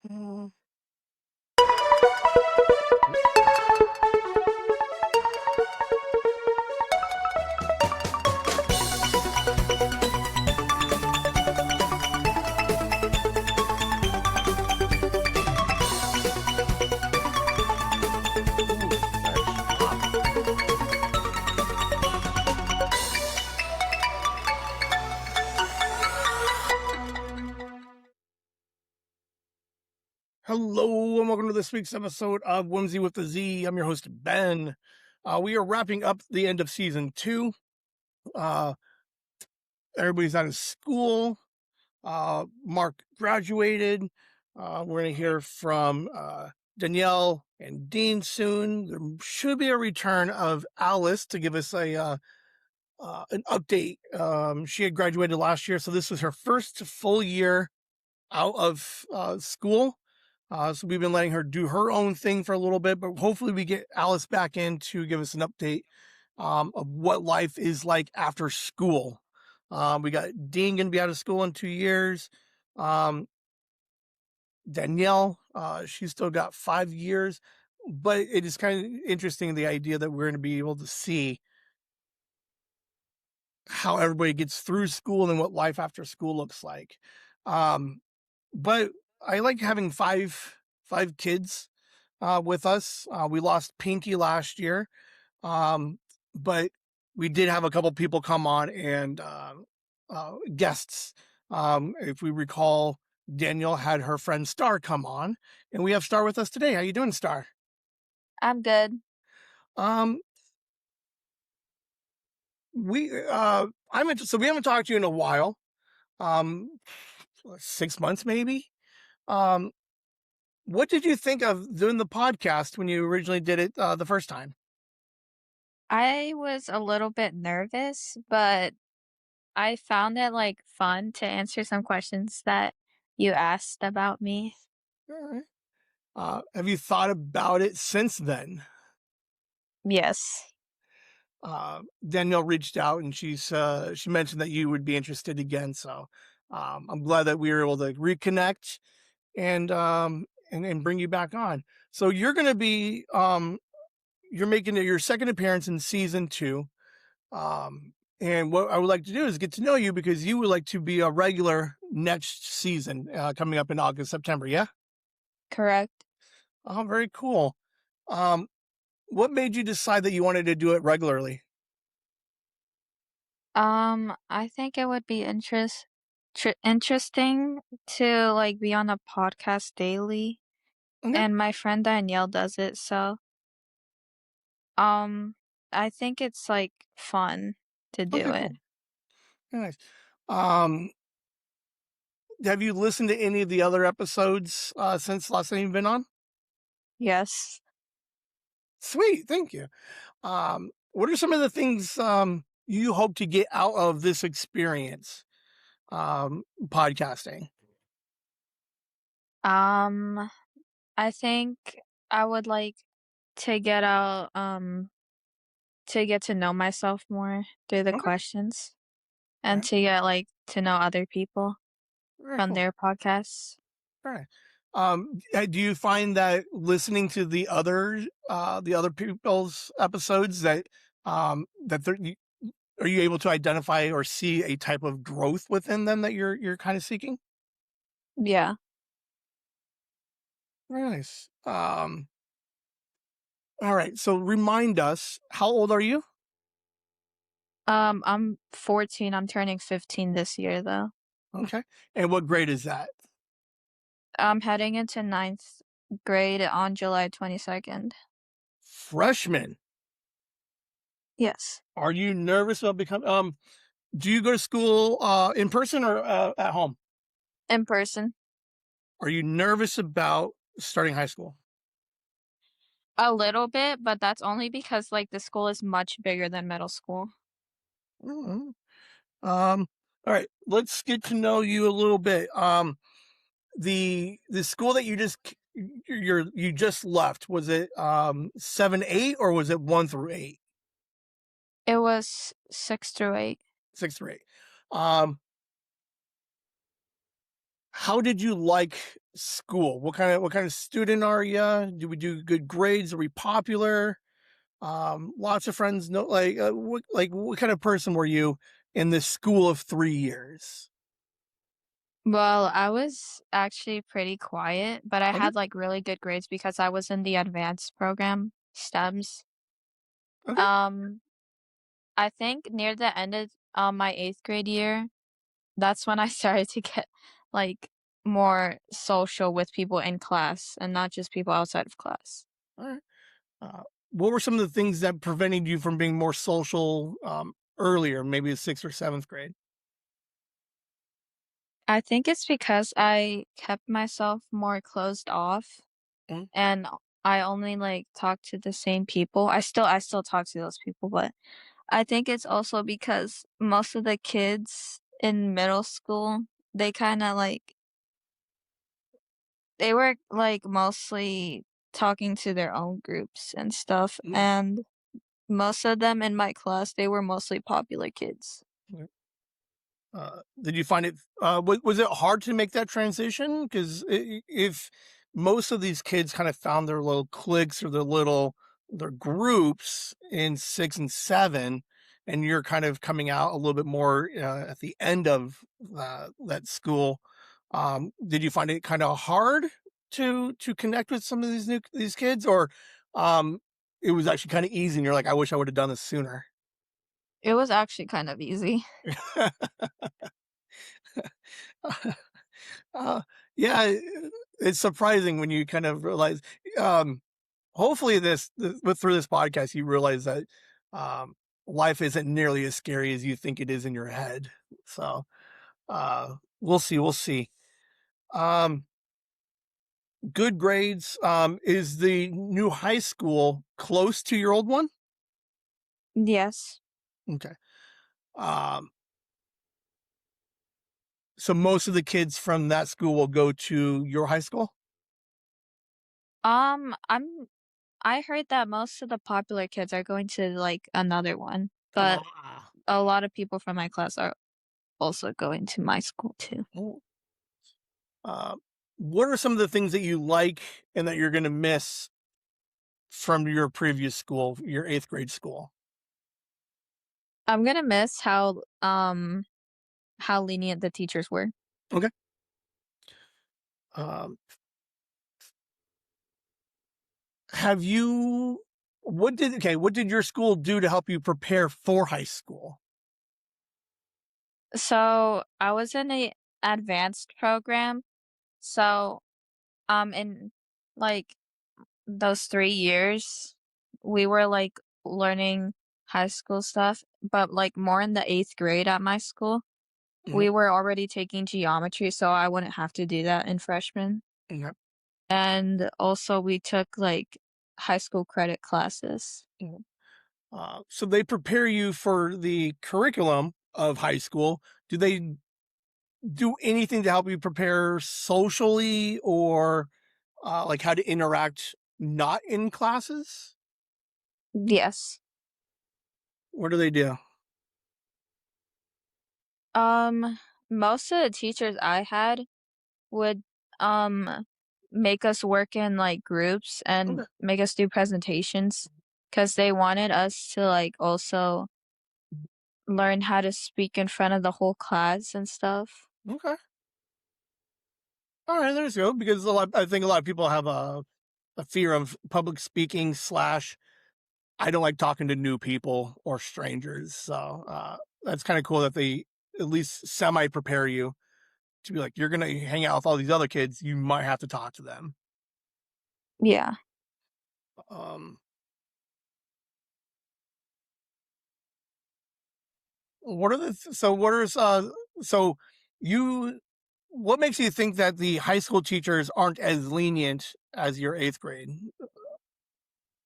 Mm. Ooh, nice. Hello and welcome to this week's episode of Whimsy with the Z. I'm your host, Ben. We are wrapping up the end of season 2. Everybody's out of school. Mark graduated. We're going to hear from Danielle and Dean soon. There should be a return of Alice to give us an update. She had graduated last year, so this was her first full year out of school. So we've been letting her do her own thing for a little bit, but hopefully we get Alice back in to give us an update of what life is like after school. We got Dean going to be out of school in 2 years. Danielle, she's still got 5 years, but it is kind of interesting, the idea that we're going to be able to see how everybody gets through school and what life after school looks like. But I like having five kids with us. We lost Pinky last year, but we did have a couple people come on and guests. If we recall, Daniel had her friend Star come on, and we have Star with us today. How you doing, Star? I'm good. Um, so we haven't talked to you in a while. 6 months maybe. Um, what did you think of doing the podcast when you originally did it the first time? I was a little bit nervous, but I found it fun to answer some questions that you asked about me. All right. Have you thought about it since then? Yes, Danielle reached out and she mentioned that you would be interested again. So I'm glad that we were able to reconnect and bring you back on. So you're going to be you're making your second appearance in season 2. And what I would like to do is get to know you, because you would like to be a regular next season coming up in August, September. Yeah. correct. Oh, very cool. Um, what made you decide that you wanted to do it regularly? I think it would be interesting to be on a podcast daily, Okay. and my friend Danielle does it, so um, I think it's fun to do Okay, it. cool. Nice. Um, have you listened to any of the other episodes since last time you've been on? Yes. Sweet, thank you. What are some of the things you hope to get out of this experience, podcasting? Um, I think I would like to get out to get to know myself more through the Okay, questions all and right, to get to know other people very from cool. their podcasts. All right. Do you find that listening to the other people's episodes are you able to identify or see a type of growth within them that you're kind of seeking? Yeah. Very nice. All right. So remind us, how old are you? I'm 14. I'm turning 15 this year though. Okay. And what grade is that? I'm heading into ninth grade on July 22nd. Freshman. Yes. Are you nervous about becoming, do you go to school in person or at home? In person. Are you nervous about starting high school? A little bit, but that's only because the school is much bigger than middle school. Mhm. All right, let's get to know you a little bit. The school that you just left, was it 7-8 or was it 1 through 8? It was 6 through 8. 6 through 8. Um, How did you like school? What kind of student are you? Do we do good grades? Are we popular? Lots of friends know, what kind of person were you in this school of 3 years? Well, I was actually pretty quiet, but I Okay. had like really good grades because I was in the advanced program, STEMs. Okay. Um, I think near the end of my eighth grade year, that's when I started to get like more social with people in class and not just people outside of class. All right. What were some of the things that prevented you from being more social earlier, maybe the sixth or seventh grade? I think it's because I kept myself more closed off Mm, and I only like talk to the same people. I still talk to those people, but I think it's also because most of the kids in middle school, they kind of like they were like mostly talking to their own groups and stuff, mm, and most of them in my class, they were mostly popular kids. mm. Did you find it was it hard to make that transition? Because if most of these kids kind of found their little cliques or their groups in six and seven, and you're kind of coming out a little bit more at the end of that school, did you find it kind of hard to connect with some of these kids, or um, it was actually kind of easy, and you're like, I wish I would have done this sooner. It was actually kind of easy. Uh, yeah, it's surprising when you kind of realize, um, hopefully through this podcast, you realize that, um, life isn't nearly as scary as you think it is in your head. So, we'll see, we'll see. Um, Good grades. Is the new high school close to your old one? Yes. Okay. Um, so most of the kids from that school will go to your high school? I heard that most of the popular kids are going to like another one, but Ah. a lot of people from my class are also going to my school too. Uh, what are some of the things that you like and that you're going to miss from your previous school, your eighth grade school? I'm gonna miss how lenient the teachers were. Okay. Um, have you, what did your school do to help you prepare for high school? So I was in a advanced program. So in like those 3 years, we were like learning high school stuff, but like more in the eighth grade at my school. Mhm. We were already taking geometry, so I wouldn't have to do that in freshman. Okay. And also we took like high school credit classes. Mhm. So they prepare you for the curriculum of high school. Do they do anything to help you prepare socially or like how to interact not in classes? Yes. What do they do? Um, most of the teachers I had would um make us work in like groups and Okay. make us do presentations because they wanted us to like also learn how to speak in front of the whole class and stuff. Okay. All right, there's go. Because I think a lot of people have a fear of public speaking slash I don't like talking to new people or strangers. So that's kind of cool that they at least semi prepare you to be like you're gonna hang out with all these other kids. You might have to talk to them. Yeah. Um, what are the so what are so you what makes you think that the high school teachers aren't as lenient as your eighth grade,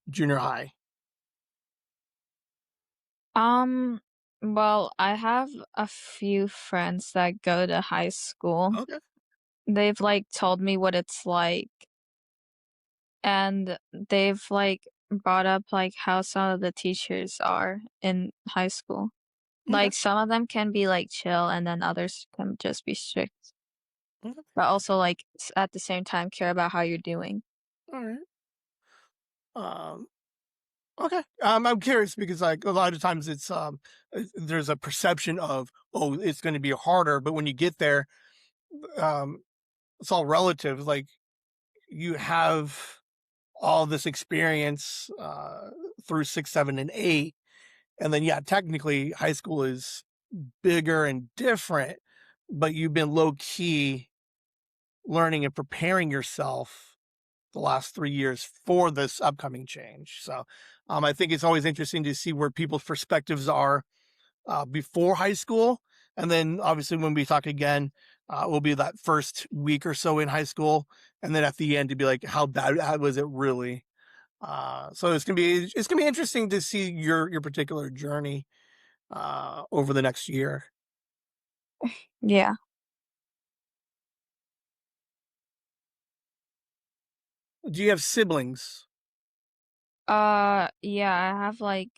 junior high? Um, well, I have a few friends that go to high school. Okay. They've like told me what it's like, and they've like brought up like how some of the teachers are in high school. Okay. Like some of them can be like chill and then others can just be strict. Okay. but also, like, at the same time care about how you're doing. All right. Um, okay. I'm curious because like a lot of times there's a perception of, oh, it's going to be harder, but when you get there, um, it's all relative. Like you have all this experience through 6, 7, and 8, and then yeah, technically high school is bigger and different, but you've been low key learning and preparing yourself the last 3 years for this upcoming change. So I think it's always interesting to see where people's perspectives are before high school. And then obviously when we talk again, will be that first week or so in high school. And then at the end to be like, how was it really? So it's gonna be interesting to see your particular journey over the next year. Yeah. Do you have siblings? Yeah, I have, like,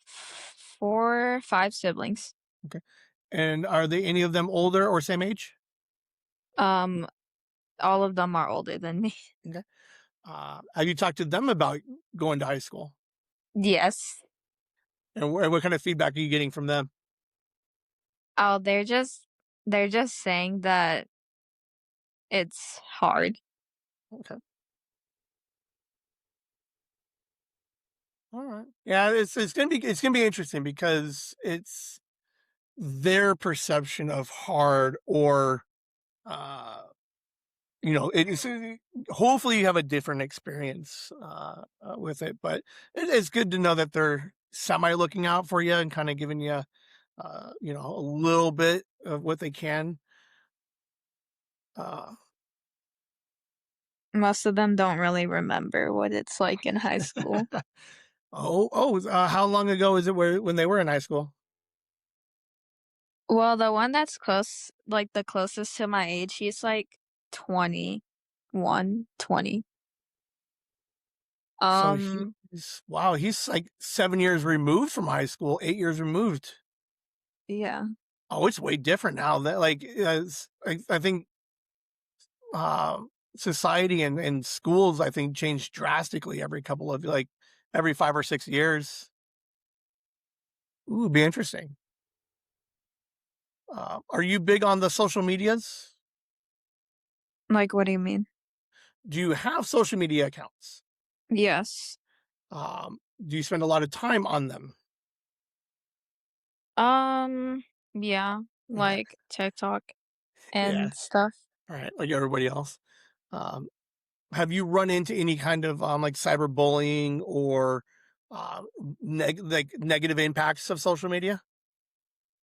4, 5 siblings. Okay. And are they any of them older or same age? Um, all of them are older than me. Okay. Have you talked to them about going to high school? Yes. And what kind of feedback are you getting from them? Oh, they're just saying that it's hard. Okay. All right. Yeah, it's gonna be interesting because it's their perception of hard or uh it is hopefully you have a different experience with it, but it's good to know that they're semi looking out for you and kind of giving you a little bit of what they can. Uh, Most of them don't really remember what it's like in high school. how long ago is it when they were in high school? Well, the one that's the closest to my age, he's like 21, 20. So Um, he's wow, he's like 7 years removed from high school, 8 years removed. yeah. Oh, it's way different now. That like I think uh, society and schools I think change drastically every couple of like every 5 or 6 years. Ooh, it'd be interesting. Are you big on the social medias? Like, what do you mean? Do you have social media accounts? Yes. Do you spend a lot of time on them? Um, yeah, Okay. like TikTok Yeah. and stuff. All right. Like everybody else. Um, have you run into any kind of like cyberbullying or uh, negative impacts of social media?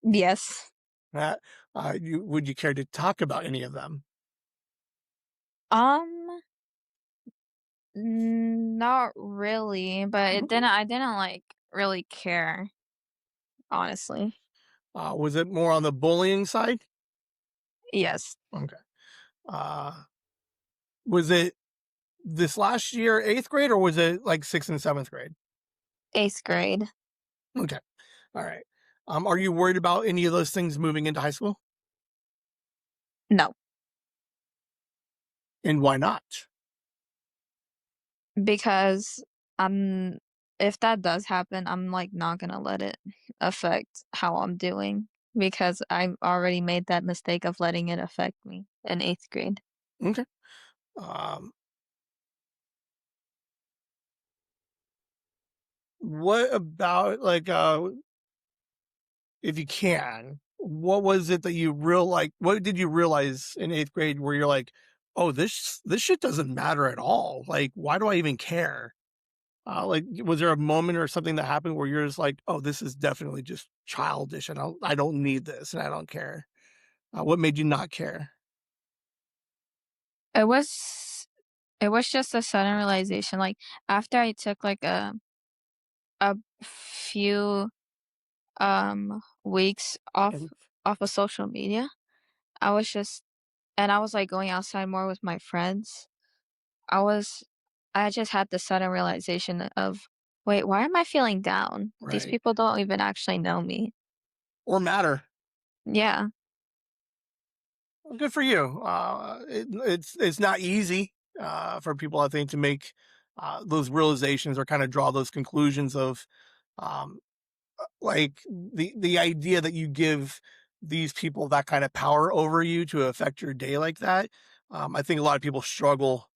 Yes. Would you care to talk about any of them? Um, not really, but Okay. I didn't like really care, honestly. Was it more on the bullying side? Yes. Okay. Uh, was it this last year, eighth grade, or was it like sixth and seventh grade? 8th grade. Okay. All right. Are you worried about any of those things moving into high school? No, And why not? because I'm if that does happen, I'm like not gonna let it affect how I'm doing because I've already made that mistake of letting it affect me in 8th grade. Okay. Um, what about like if you can, what was it that what did you realize in eighth grade where you're like, oh, this shit doesn't matter at all. Like, why do I even care? Like, was there a moment or something that happened where you're just like, oh, this is definitely just childish and I don't need this and I don't care? What made you not care? It was it was just a sudden realization, like, after I took, like, a few, weeks And off of social media, I was just and I was, like, going outside more with my friends. I was I just had the sudden realization of, "Wait, why am I feeling down? These right. people don't even actually know me." Or matter. Yeah. Good for you. It's not easy for people, I think, to make those realizations or kind of draw those conclusions of um, like the idea that you give these people that kind of power over you to affect your day like that. I think a lot of people struggle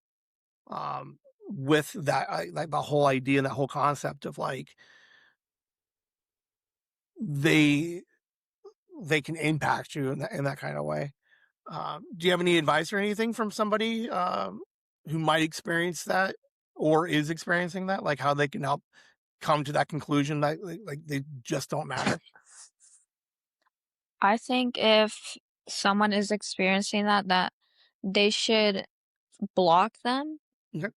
with that, like the whole idea and that whole concept of like they they can impact you in that kind of way. Do you have any advice or anything from somebody who might experience that or is experiencing that, like how they can help come to that conclusion that like they just don't matter? I think if someone is experiencing that, that they should block them, Okay.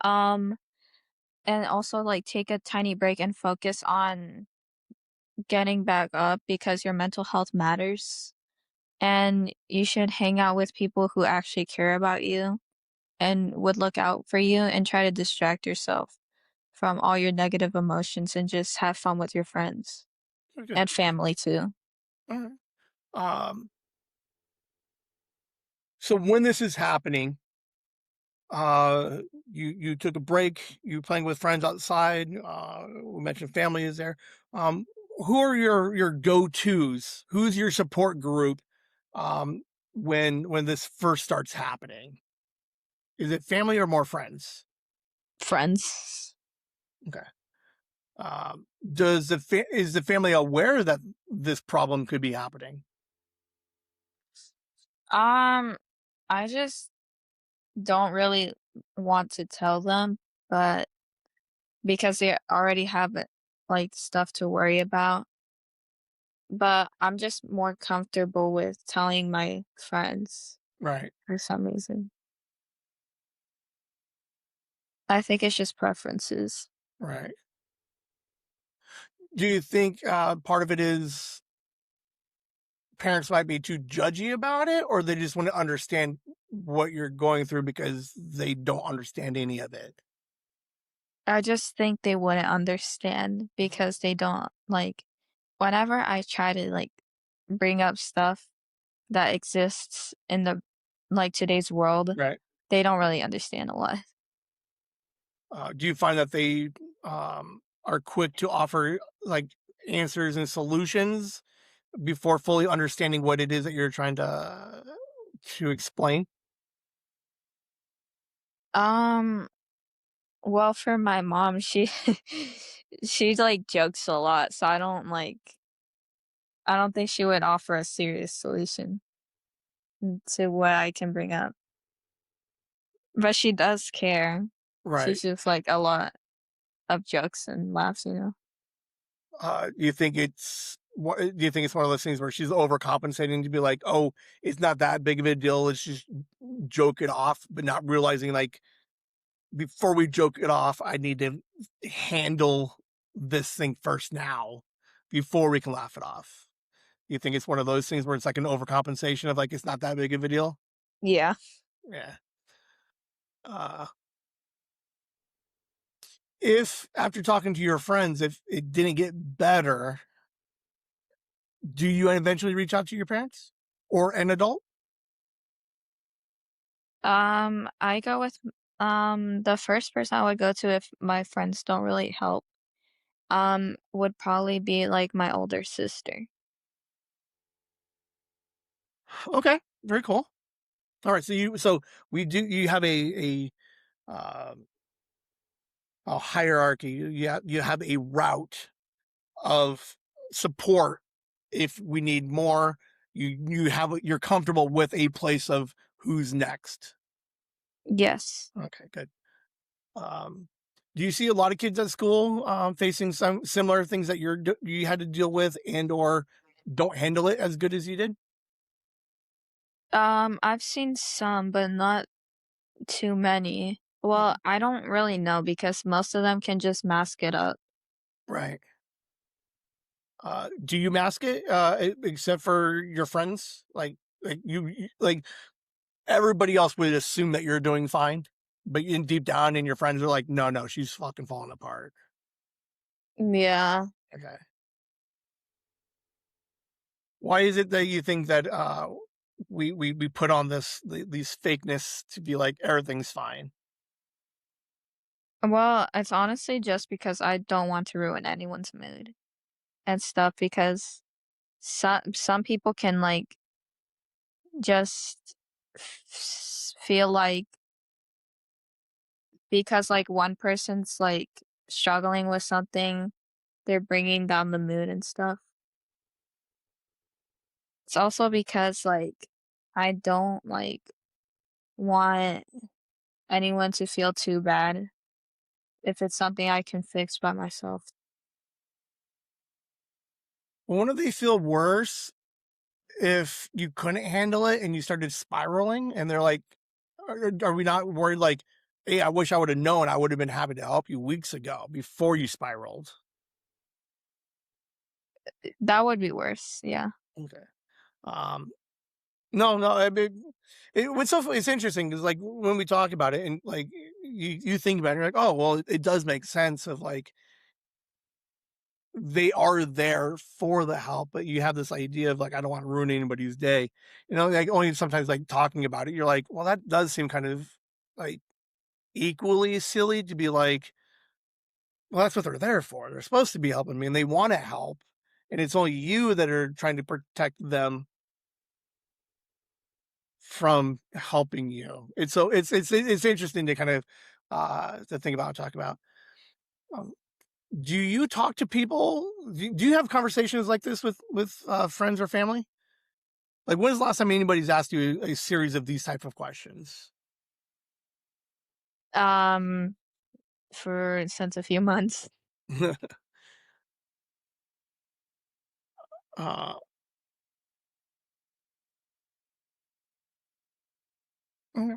um, and also, like, take a tiny break and focus on getting back up because your mental health matters, and you should hang out with people who actually care about you and would look out for you and try to distract yourself from all your negative emotions and just have fun with your friends Okay. and family too. All right. Um, so when this is happening, uh, you took a break, you playing with friends outside. We mentioned family is there. Um, who are your go tos? Who's your support group um, when this first starts happening? Is it family or more friends? Friends. Okay. Does is the family aware that this problem could be happening? Um, I just don't really want to tell them, but because they already have like stuff to worry about. But I'm just more comfortable with telling my friends Right, for some reason. I think it's just preferences. right. Do you think part of it is parents might be too judgy about it, or they just want to understand what you're going through because they don't understand any of it? I just think they wouldn't understand because they don't like whenever I try to like bring up stuff that exists in the like today's world, Right. they don't really understand a lot. Do you find that they are quick to offer like answers and solutions before fully understanding what it is that you're trying to explain? Um, well, for my mom, she like jokes a lot, so I don't think she would offer a serious solution to what I can bring up. But she does care. Right. She's just like a lot of jokes and laughs, you know? Do you think do you think it's one of those things where she's overcompensating to be like, oh, it's not that big of a deal. Let's just joke it off, but not realizing like before we joke it off, I need to handle this thing first now before we can laugh it off. You think it's one of those things where it's like an overcompensation of like it's not that big of a deal? Yeah. Yeah. Uh, if after talking to your friends, if it didn't get better, do you eventually reach out to your parents or an adult? I go with the first person I would go to if my friends don't really help, would probably be like my older sister. Okay, very cool. All right, so we do you have a hierarchy. You have a route of support if we need more. You're comfortable with a place of who's next. Yes. Okay, good. Um, do you see a lot of kids at school facing some similar things that you had to deal with and or don't handle it as good as you did? I've seen some, but not too many. Well, I don't really know because most of them can just mask it up. Right. Do you mask it except for your friends? Like like everybody else would assume that you're doing fine, but in deep down, and your friends are like, no, no, she's fucking falling apart. Yeah. Okay. Why is it that you think that? we put on these fakeness to be like everything's fine. Well, it's honestly just because I don't want to ruin anyone's mood and stuff because some people can like just feel like because like one person's like struggling with something, they're bringing down the mood and stuff. It's also because like I don't like want anyone to feel too bad if it's something I can fix by myself. Wouldn't they feel worse if you couldn't handle it and you started spiraling? And they're like, are we not worried? Like, hey, I wish I would have known. I would have been happy to help you weeks ago before you spiraled. That would be worse. Yeah. Okay. Um, no, no. I mean, it's interesting because like when we talk about it and like you think about it, you're like, oh well, it does make sense of like they are there for the help, but you have this idea of like, I don't want to ruin anybody's day. You know, like only sometimes like talking about it, you're like, well, that does seem kind of like equally silly to be like, well, that's what they're there for. They're supposed to be helping me and they want to help. And it's only you that are trying to protect them from helping you. It's so it's interesting to kind of to think about, talk about. Um, do you talk to people? Do you have conversations like this with friends or family? Like, when's the last time anybody's asked you a series of these type of questions? Um, for since a few months. uh, okay.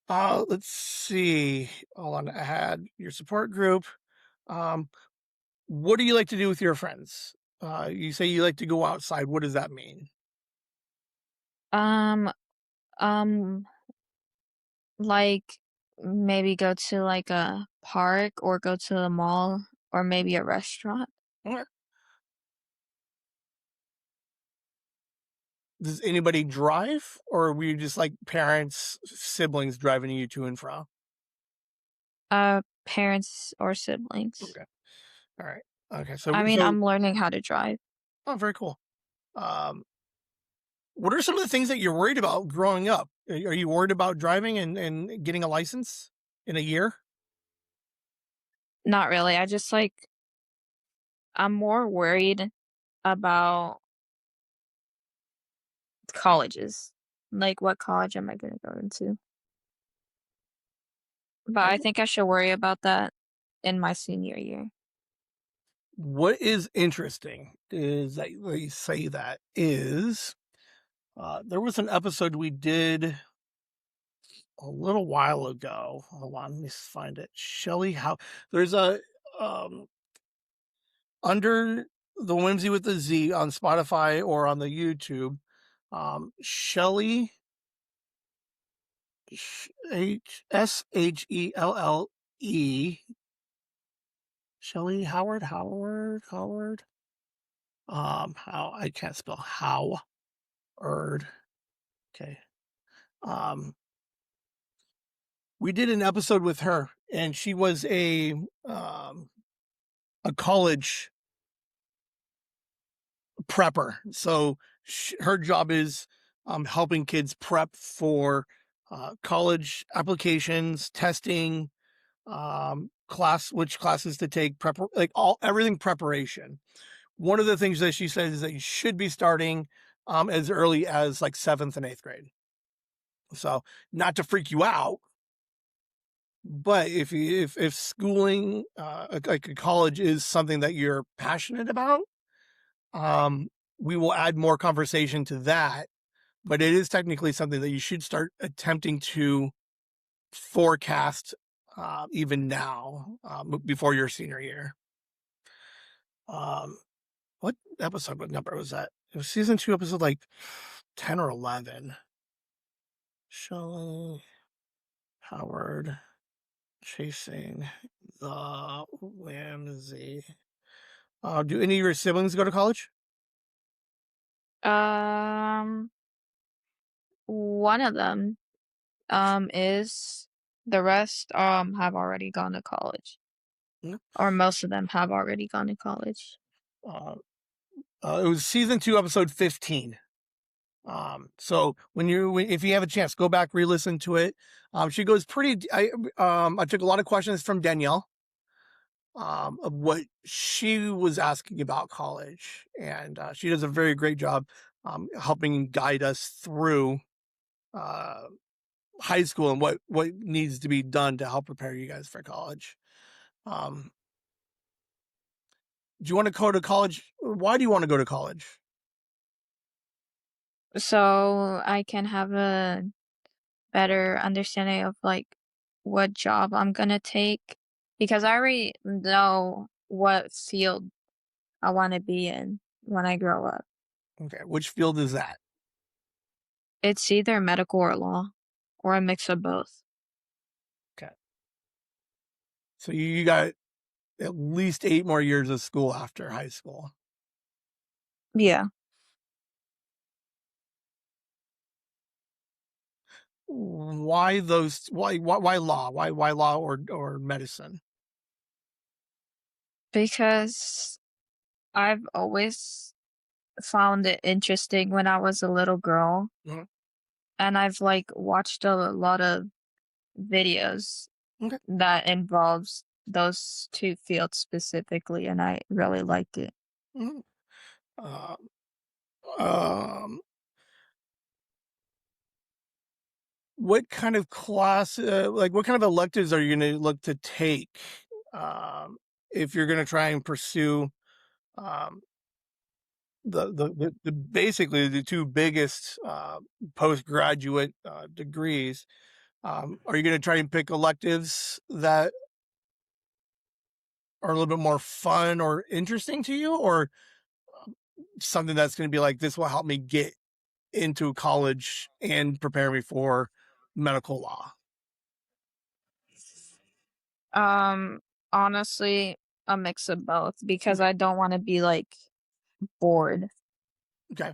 Let's see. Hold on. I had your support group. Um, what do you like to do with your friends? You say you like to go outside. What does that mean? Um, um, like maybe go to like a park or go to the mall or maybe a restaurant. Okay. Does anybody drive, or were you just like parents, siblings driving you to and fro? Parents or siblings. Okay. All right. Okay. I mean, So I'm learning how to drive. oh, very cool. Um, what are some of the things that you're worried about growing up? Are you worried about driving and getting a license in a year? Not really. I just like I'm more worried about colleges. Like what college am I going to go into? But I think I should worry about that in my senior year. What is interesting is that they say that is there was an episode we did a little while ago. Hold on, let me find it. Shelly, how there's a um, under the Whimsy with the Z on Spotify or on the YouTube. Shelly Shelley Shelly Howard. How I can't spell Howard. Okay. Um, we did an episode with her, and she was a college prepper. So her job is helping kids prep for college applications, testing, which classes to take, like all everything preparation. One of the things that she says is that you should be starting as early as like seventh and eighth grade. So not to freak you out, but if schooling like a college is something that you're passionate about, um, we will add more conversation to that. But it is technically something that you should start attempting to forecast even now before your senior year. Um, what number was that? It was season 2, episode like 10 or 11. Shelley Howard chasing the Whimsy. Do any of your siblings go to college? Um, one of them is the rest have already gone to college, Mm. or most of them have already gone to college. Uh, it was season 2, episode 15. So if you have a chance, go back, re-listen to it. She goes I took a lot of questions from Danielle, of what she was asking about college, and she does a very great job, helping guide us through, uh, high school and what needs to be done to help prepare you guys for college. Um, do you want to go to college? Why do you want to go to college? So I can have a better understanding of like what job I'm gonna take because I already know what field I want to be in when I grow up. Okay, which field is that? It's either medical or law or a mix of both. Okay, so you got at least 8 more years of school after high school. Yeah, Why those? Why law? Why law or medicine? because I've always found it interesting when I was a little girl Mhm. and I've like watched a lot of videos Okay. that involves those two fields specifically and I really liked it. Mhm. Uh, um, what kind of class, like what kind of electives are you going to look to take, um, if you're going to try and pursue, um, the basically the two biggest, postgraduate, degrees? Are you going to try and pick electives that are a little bit more fun or interesting to you, or something that's going to be like, this will help me get into college and prepare me for medical law? Um Honestly, a mix of both because I don't want to be like bored, Okay.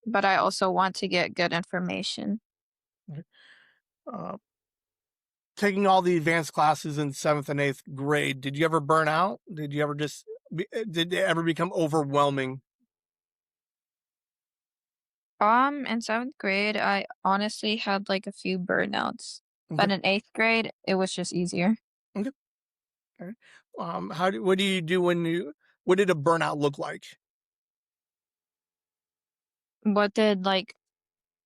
but I also want to get good information. Okay. Uh, taking all the advanced classes in 7th and 8th grade, did you ever burn out? Did you ever did it ever become overwhelming? In 7th grade, I honestly had like a few burnouts, Okay. but in 8th grade, it was just easier. Okay. Okay. What do you do what did a burnout look like? What did like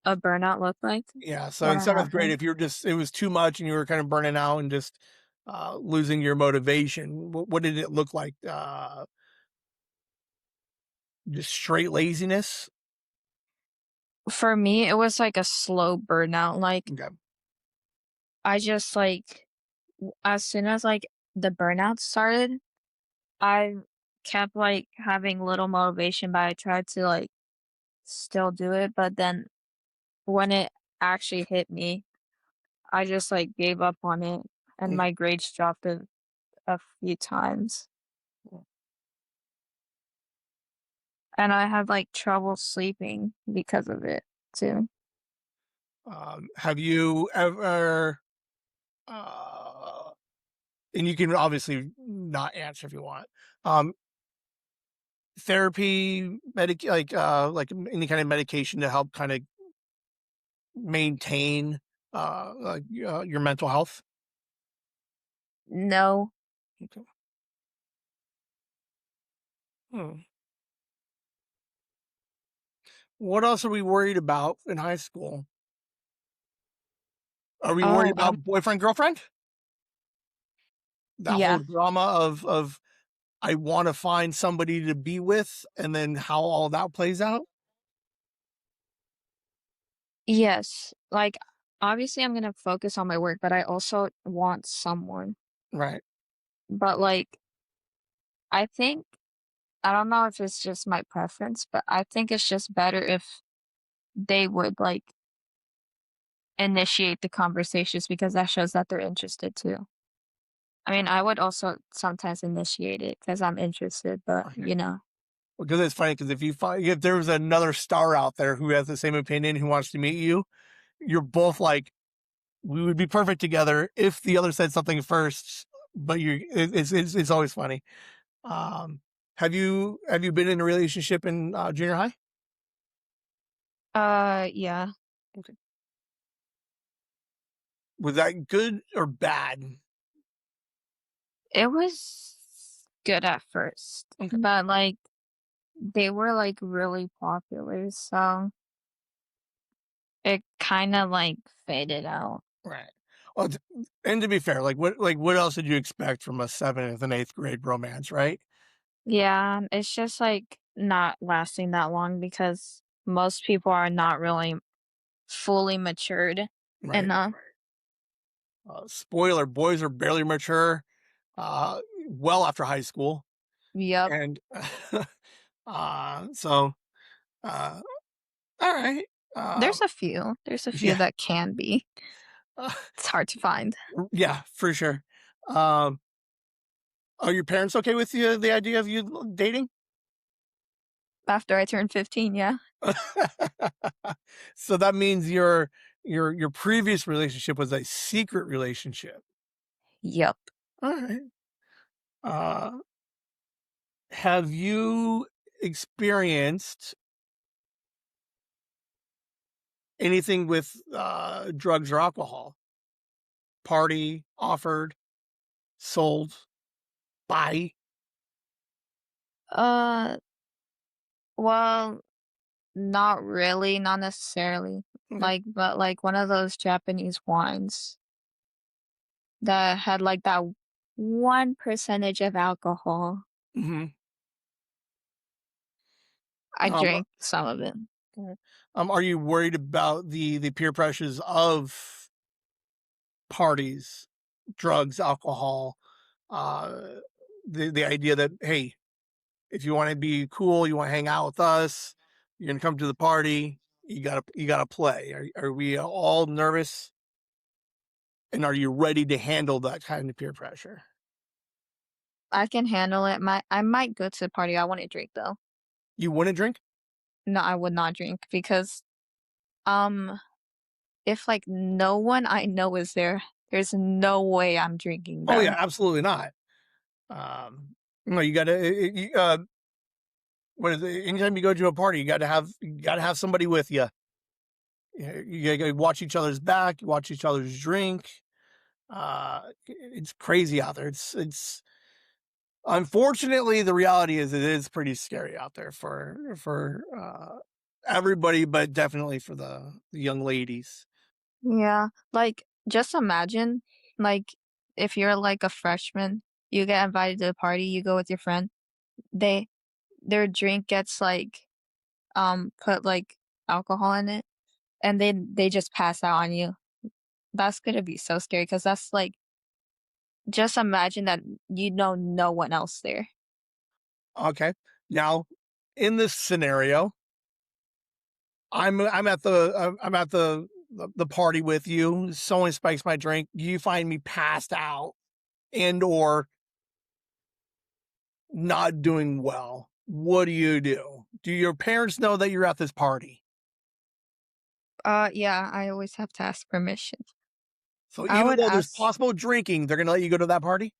a burnout look like Yeah. So when in I 7th grade, happened? if it was too much and you were kind of burning out and just, losing your motivation, what did it look like? Just straight laziness? For me, it was like a slow burnout. Like Okay. I just like as soon as like the burnout started, I kept like having little motivation, but I tried to like still do it. But then when it actually hit me, I just like gave up on it and Mm. my grades dropped a few times. And I had like trouble sleeping because of it too. Have you ever, uh, and you can obviously not answer if you want, um, therapy, like any kind of medication to help kind of maintain, your mental health? No. Okay. Hmm. What else are we worried about in high school? Are we worried Oh, about boyfriend, girlfriend? That whole yeah. drama of I wanna find somebody to be with, and then how all that plays out? Yes. Like obviously I'm gonna focus on my work, but I also want someone. Right. But like I think I don't know if it's just my preference, but I think it's just better if they would like initiate the conversations because that shows that they're interested too. I mean, I would also sometimes initiate it because I'm interested, but Okay. you know. Because it's funny because if there was another star out there who has the same opinion who wants to meet you, you're both like, we would be perfect together if the other said something first. But it's always funny. Um, have you been in a relationship in junior high? Yeah. Okay. Was that good or bad? It was good at first, Okay. but, like, they were, like, really popular, so it kinda, like, faded out. Right. Well, and to be fair, what else did you expect from a seventh and eighth grade romance, right? Yeah, it's just, like, not lasting that long because most people are not really fully matured Right. enough. Spoiler: boys are barely mature, uh, well after high school, Yep. and so uh, all right, uh, There's a few yeah, that can be. uh, It's hard to find. yeah, for sure. Um, are your parents okay with the idea of you dating? After I turned 15, yeah. So that means your previous relationship was a secret relationship. Yep. All right. Uh, have you experienced anything with drugs or alcohol? Party, offered, sold, buy? Uh, well, not really, not necessarily. Okay. Like, but like one of those Japanese wines that had like that 1% of alcohol. Hmm. I Um, drank some of it. are you worried about the peer pressures of parties, drugs, alcohol? Uh, the idea that, hey, if you want to be cool, you want to hang out with us, you're gonna come to the party. You gotta play. Are we all nervous? And are you ready to handle that kind of peer pressure? I can handle it. I might go to the party. I wouldn't drink though. You wouldn't drink? No, I would not drink because um if like no one I know is there, there's no way I'm drinking Oh yeah, then. absolutely not. No, you gotta. What is it? Anytime you go to a party, you gotta have somebody with you. You gotta watch each other's back, watch each other's drink. It's crazy out there. It's unfortunately the reality is it is pretty scary out there for everybody, but definitely for the young ladies. Yeah, like just imagine like if you're like a freshman, you get invited to a party, you go with your friend, they their drink gets like put like alcohol in it and they just pass out on you. That's gonna be so scary because that's like just imagine that you know no one else there. Okay, now in this scenario, I'm at the party with you. Someone spikes my drink. You find me passed out and or not doing well. What do you do? Do your parents know that you're at this party? Yeah, I always have to ask permission. So I even would though there's ask possible drinking, they're gonna let you go to that party?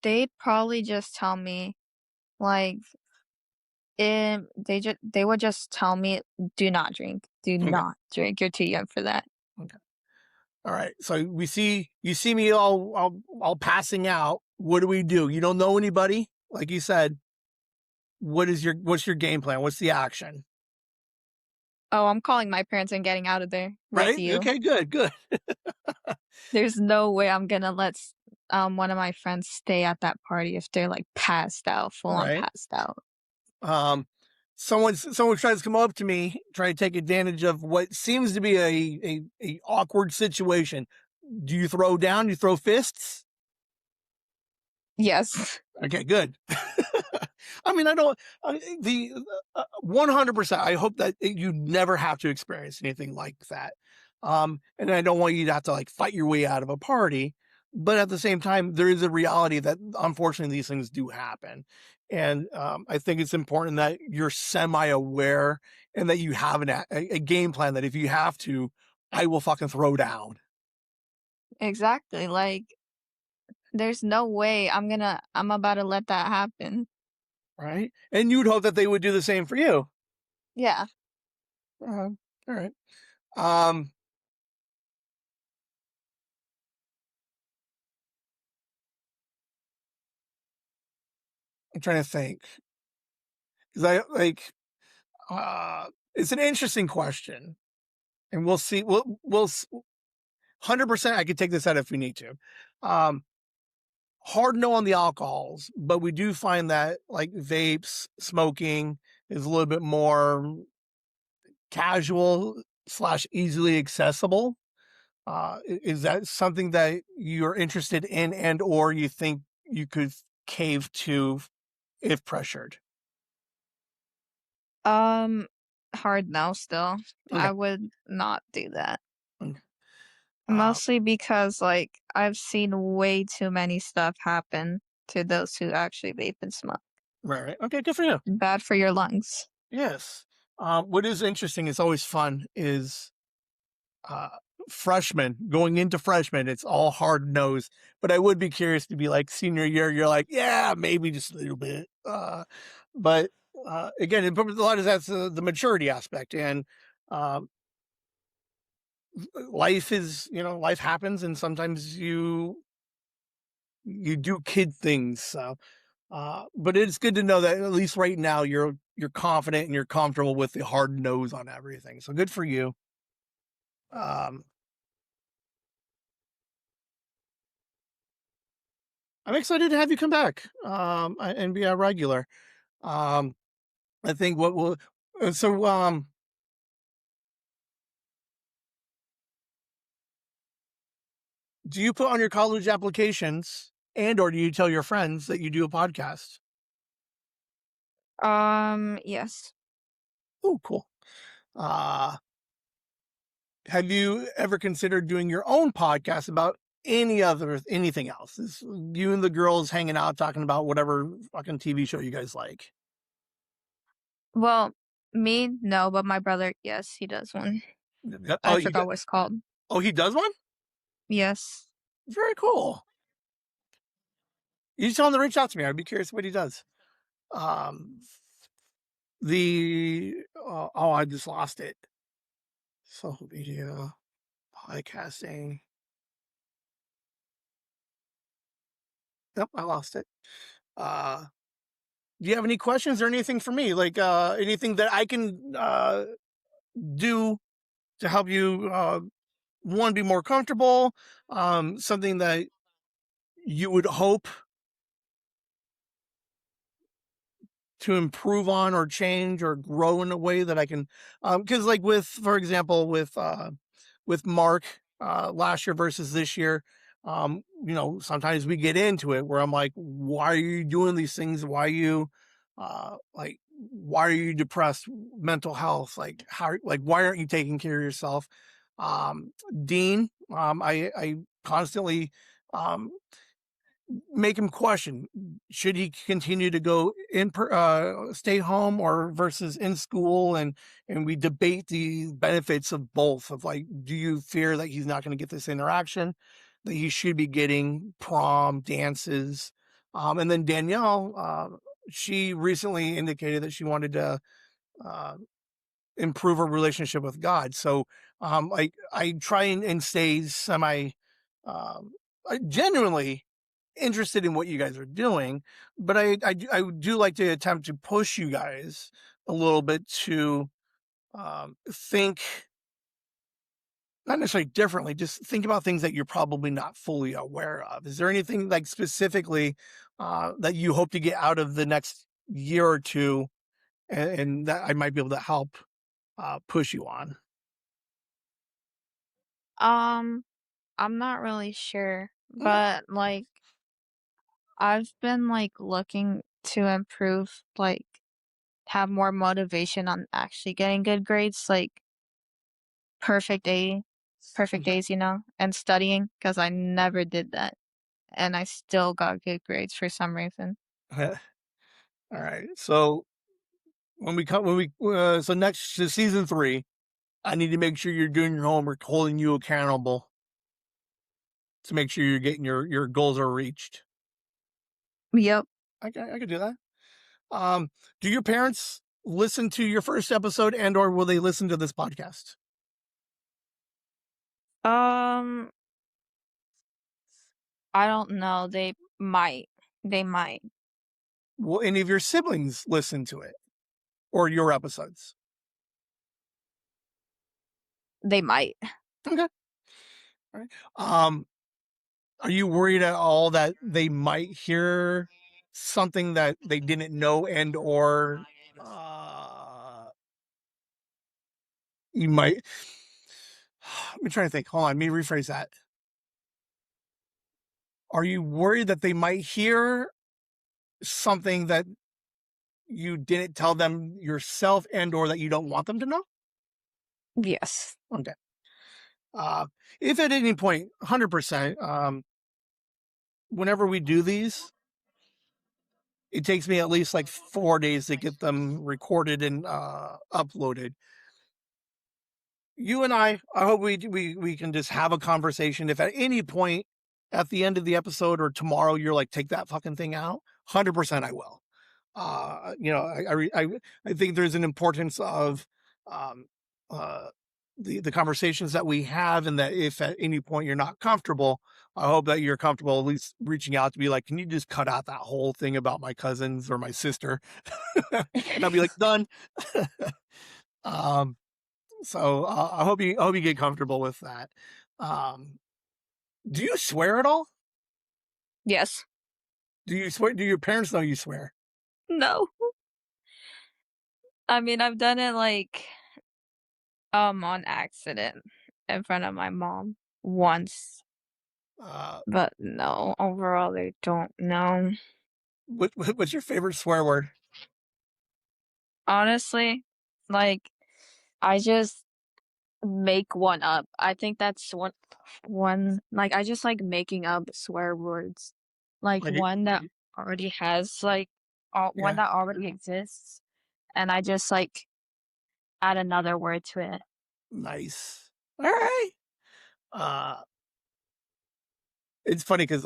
they'd probably just tell me like they would just tell me, "Do not drink. Do Okay. not drink. You're too young for that." Okay. All right. So you see me all passing out. What do we do? You don't know anybody, like you said. What's your game plan? What's the action? "Oh, I'm calling my parents and getting out of there with Right? you. Okay, good, good. There's no way I'm gonna let one of my friends stay at that party if they're, like, passed out, full on Right. passed out." Um, someone tries to come up to me, try to take advantage of what seems to be a awkward situation. Do you throw down? You throw fists? Yes. Okay, good. I mean, I don't the 100%. I hope that you never have to experience anything like that. And I don't want you to have to like fight your way out of a party, but at the same time, there is a reality that unfortunately these things do happen. And I think it's important that you're semi-aware and that you have a game plan that if you have to, I will fucking throw down, Exactly. Like, there's no way I'm about to let that happen. right? And you'd hope that they would do the same for you. Yeah. All right. Um, I'm trying to think because I like it's an interesting question, and we'll see. We'll 100%. I could take this out if we need to. Um, Hard no on the alcohols, but we do find that like vapes, smoking is a little bit more casual slash easily accessible. Is that something that you're interested in and or you think you could cave to if pressured? Um, Hard no still. Okay. I would not do that. Okay. Uh, Mostly because, like, I've seen way too many stuff happen to those who actually vape and smoke. right, right. Okay, good for you. Bad for your lungs. Yes. What is interesting, is always fun, is uh, freshmen going into freshman. It's all hard nosed, but I would be curious to be like senior year. You're like, yeah, maybe just a little bit. But again, a lot of that's the maturity aspect, and um, life is, life happens, and sometimes you do kid things. So, but it's good to know that at least right now you're confident and you're comfortable with the hard nose on everything. So good for you. Um, I'm excited to have you come back and be a regular. Um, I think what will so do you put on your college applications and or do you tell your friends that you do a podcast? Yes. Oh, cool. Uh, have you ever considered doing your own podcast about anything else? Is you and the girls hanging out talking about whatever fucking TV show you guys like? Well, me, no, but my brother, yes, he does one. Oh, I forgot what it's called. oh, he does one? Yes. Very cool. You just tell him to reach out to me. I'd be curious what he does. Um, I just lost it. Social media, podcasting. Yep, I lost it. Uh, do you have any questions or anything for me? Like anything that I can do to help you one, be more comfortable, something that you would hope to improve on or change or grow in a way that I can, because like for example, with Mark, last year versus this year, sometimes we get into it where I'm like, why are you doing these things? Why are you depressed? Mental health, like why aren't you taking care of yourself? Um, Dean, I constantly, um, make him question, should he continue to go stay home or versus in school, and we debate the benefits of both, of like, do you fear that he's not going to get this interaction that he should be getting, prom dances, and then Danielle, she recently indicated that she wanted to uh, improve her relationship with God. So like I try and stay semi um, genuinely interested in what you guys are doing, but I do like to attempt to push you guys a little bit to think not necessarily differently, just think about things that you're probably not fully aware of. Is there anything like specifically that you hope to get out of the next year or two, and that I might be able to help push you on? Um, I'm not really sure, Okay. but like I've been like looking to improve, like have more motivation on actually getting good grades, like perfect A, perfect Okay. A's, and studying because I never did that. and I still got good grades for some reason. All right. So so next to season 3, I need to make sure you're doing your homework, holding you accountable to make sure you're getting your goals are reached. Yep. I could do that. Um, do your parents listen to your first episode and or will they listen to this podcast? Um, I don't know. They might. They might. Will any of your siblings listen to it or your episodes? They might. Okay. All right. Are you worried at all that they might hear something that they didn't know and or you might let me try to think. Hold on, let me rephrase that. Are you worried that they might hear something that you didn't tell them yourself and or that you don't want them to know? Yes. Okay. If at any point, 100%, whenever we do these, it takes me at least like 4 days to get them recorded and uploaded. You and I hope we can just have a conversation. If at any point at the end of the episode or tomorrow you're like, take that fucking thing out, 100% I will. You know, I think there's an importance of um, uh, the conversations that we have, and that if at any point you're not comfortable, I hope that you're comfortable at least reaching out to be like, can you just cut out that whole thing about my cousins or my sister? And I'll be like, done. um, so I hope you get comfortable with that. Um, do you swear at all? Yes. Do you swear? Do your parents know you swear? No. I mean, I've done it like on accident in front of my mom once, Uh, but no, overall they don't know. what's your favorite swear word? Honestly, like I just make one up. I think that's one like I just like making up swear words. Like Like, one that already has like one yeah, that already exists and I just like add another word to it. nice. All right. Uh, it's funny because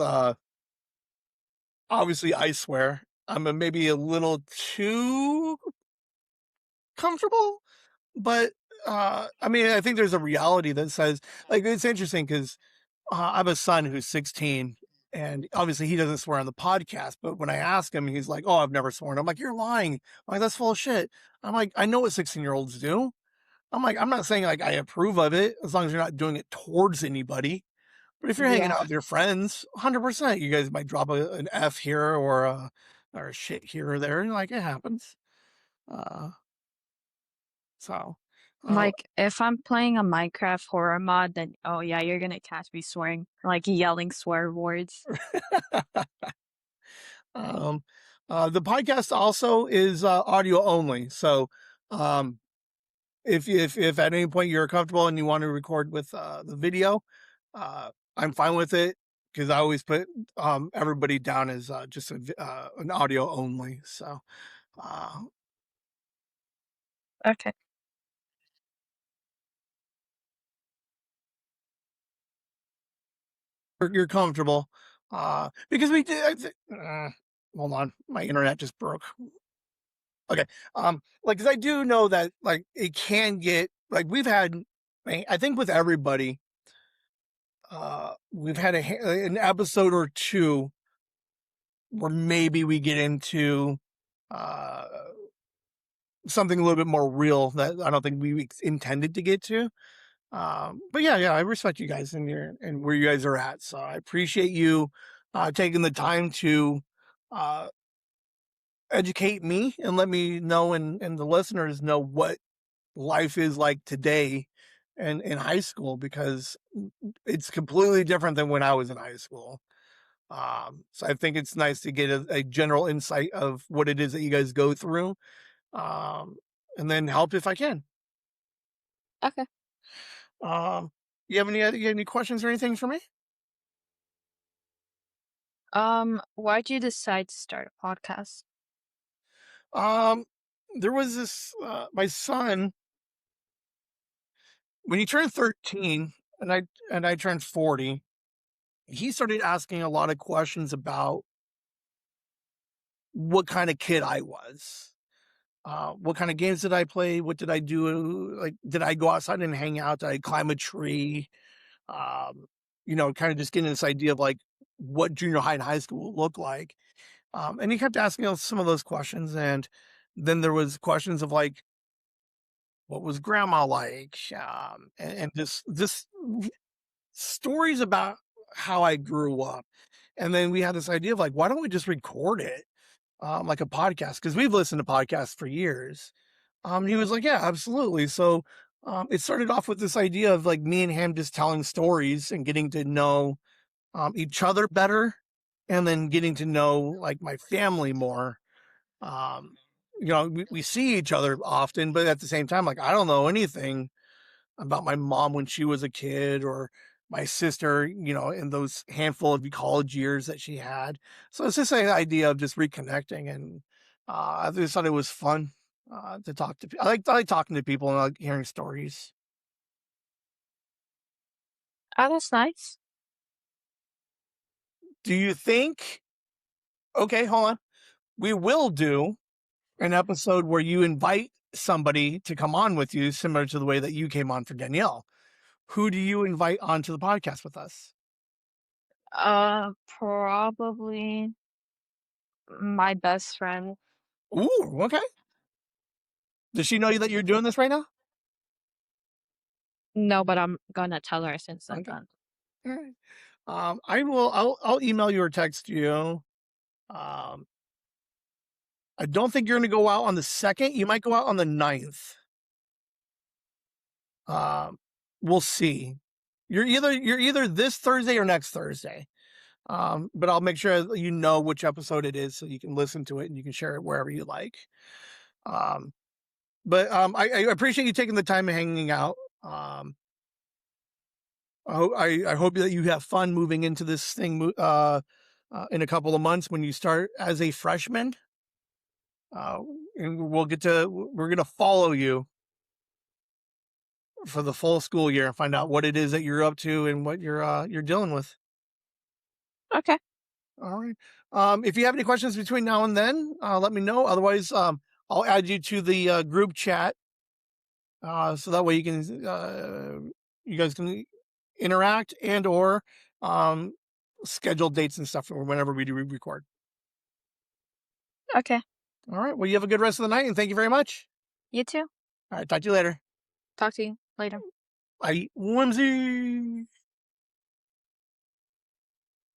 obviously I swear I'm maybe a little too comfortable, but I mean I think there's a reality that says like it's interesting because I have a son who's 16, and obviously he doesn't swear on the podcast. But when I ask him, he's like, "Oh, I've never sworn." I'm like, "You're lying." I'm like, "That's full of shit." I'm like, "I know what 16-year-olds do." I'm like, "I'm not saying like I approve of it as long as you're not doing it towards anybody." But if you're hanging Yeah. out with your friends, 100%, you guys might drop an F here or a shit here or there. And like it happens. Uh, so, uh, Like if I'm playing a Minecraft horror mod, then oh yeah, you're gonna catch me swearing, like yelling swear words. um, the podcast also is audio only. So, um, if at any point you're comfortable and you want to record with the video, I'm fine with it because I always put everybody down as just an audio only. So uh, Okay. you're comfortable because we did. Hold on, my internet just broke. Okay, like 'cause I do know that like it can get like we've had. I think with everybody, we've had an episode or two where maybe we get into uh, something a little bit more real that I don't think we intended to get to. But yeah, I respect you guys and where you guys are at. So I appreciate you taking the time to uh, educate me and let me know and the listeners know what life is like today and in high school because it's completely different than when I was in high school. So I think it's nice to get a general insight of what it is that you guys go through, um, and then help if I can. Okay. Um, you have any questions or anything for me? Why'd you decide to start a podcast? Um, there was this my son when he turned 13 and I turned 40. He started asking a lot of questions about what kind of kid I was. What kind of games did I play? What did I do? Like, did I go outside and hang out? Did I climb a tree? Um, kind of just getting this idea of like what junior high and high school looked like. And he kept asking us some of those questions. And then there was questions of like, what was grandma like? And just stories about how I grew up. And then we had this idea of like, why don't we just record it like a podcast? Because we've listened to podcasts for years. He was like, yeah, absolutely. So it started off with this idea of like me and him just telling stories and getting to know each other better, and then getting to know like my family more. Um, we see each other often, but at the same time, like I don't know anything about my mom when she was a kid, or my sister, in those handful of college years that she had. So it's just an idea of just reconnecting, and I just thought it was fun to talk to. I like talking to people and I like hearing stories. Oh, that's nice. Do you think? Okay, hold on. We will do an episode where you invite somebody to come on with you, similar to the way that you came on for Danielle. Who do you invite onto the podcast with us? Probably my best friend. Ooh, okay. Does she know that you're doing this right now? No, but I'm gonna tell her since I'm Okay. done. All right. I will. I'll email you or text you. Um, I don't think you're going to go out on the 2nd. You might go out on the 9th. Um, we'll see. You're either this Thursday or next Thursday. But I'll make sure you know which episode it is so you can listen to it and you can share it wherever you like. Um, but I appreciate you taking the time and hanging out. I hope that you have fun moving into this thing in a couple of months when you start as a freshman. Uh, and we're going to follow you for the full school year and find out what it is that you're up to and what you're dealing with. Okay. All right. If you have any questions between now and then, let me know. Otherwise, I'll add you to the group chat so that way you guys can interact and or um, schedule dates and stuff for whenever we do record. Okay. All right. Well, you have a good rest of the night and thank you very much. You too. All right. Talk to you later. Talk to you later. Bye. Whimsy.